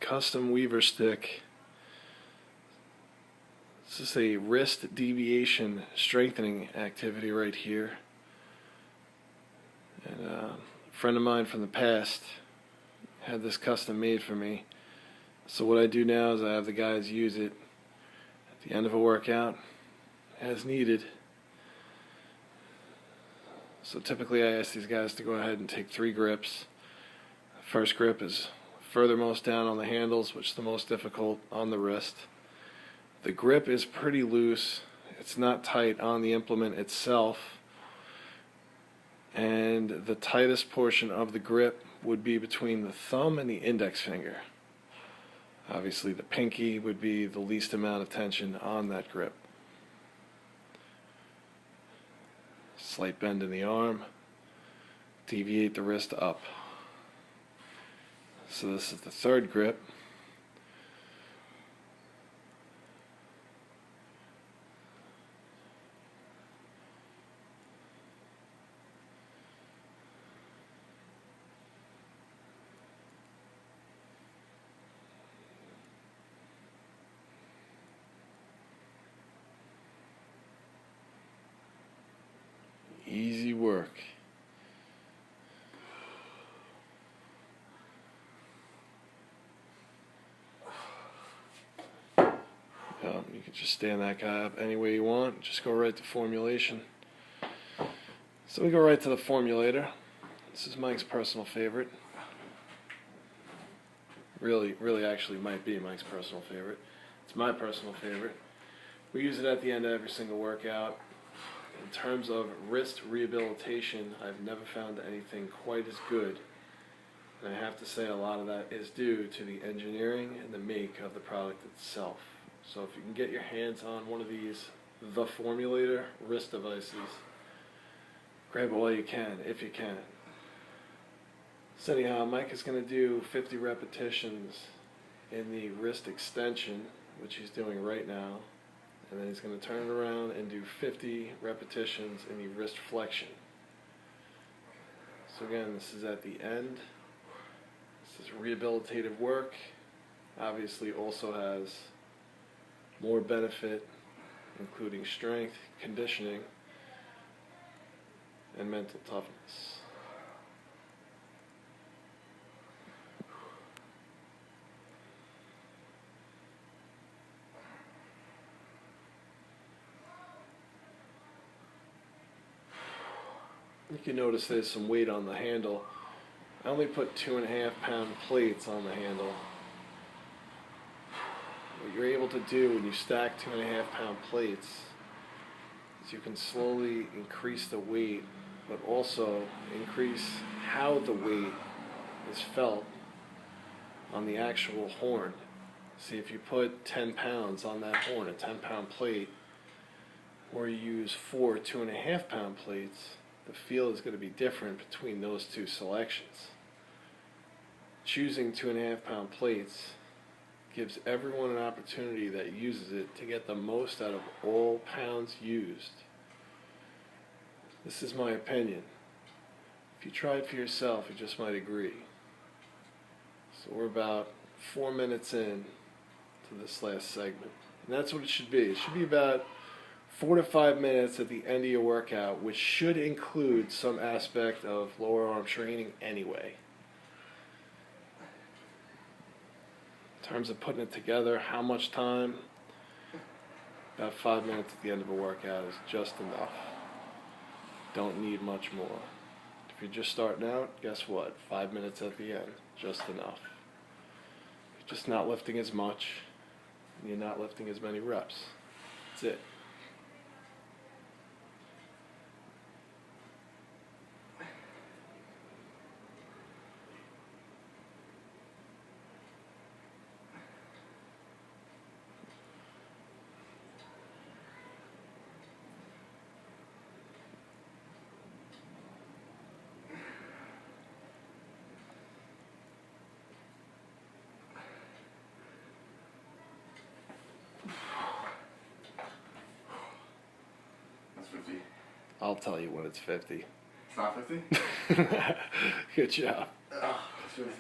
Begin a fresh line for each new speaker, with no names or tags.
custom weaver stick. This is a wrist deviation strengthening activity right here. And a friend of mine from the past had this custom made for me. So what I do now is I have the guys use it at the end of a workout as needed. So typically I ask these guys to go ahead and take 3 grips. The first grip is furthermost down on the handles, which is the most difficult on the wrist. The grip is pretty loose. It's not tight on the implement itself. And the tightest portion of the grip would be between the thumb and the index finger. Obviously the pinky would be the least amount of tension on that grip. Slight bend in the arm. Deviate the wrist up. So this is the third grip. Easy work. You can just stand that guy up any way you want. Just go right to formulation. So we go right to the formulator. This is Mike's personal favorite. Really actually might be Mike's personal favorite. It's my personal favorite. We use it at the end of every single workout. In terms of wrist rehabilitation, I've never found anything quite as good. And I have to say a lot of that is due to the engineering and the make of the product itself. So if you can get your hands on one of these, the Formulator wrist devices, grab it while you can, if you can. So anyhow, Mike is going to do 50 repetitions in the wrist extension, which he's doing right now. And then he's going to turn it around and do 50 repetitions in the wrist flexion. So again, this is at the end. This is rehabilitative work. Obviously also has more benefit, including strength, conditioning, and mental toughness. You can notice there's some weight on the handle. I only put 2.5 pound plates on the handle. What you're able to do when you stack 2.5 pound plates is you can slowly increase the weight, but also increase how the weight is felt on the actual horn. See, if you put 10 pounds on that horn, a 10 pound plate, or you use 4 2.5 pound plates, the feel is going to be different between those two selections. Choosing 2.5 pound plates gives everyone an opportunity that uses it to get the most out of all pounds used. This is my opinion. If you try it for yourself, you just might agree. So we're about 4 minutes in to this last segment. And that's what it should be. It should be about 4 to 5 minutes at the end of your workout, which should include some aspect of lower arm training anyway. In terms of putting it together, how much time? About 5 minutes at the end of a workout is just enough. Don't need much more. If you're just starting out, guess what? 5 minutes at the end, just enough. You're just not lifting as much, and you're not lifting as many reps. That's it. I'll tell you when it's 50.
It's not 50?
Good job.
Oh, it's 50.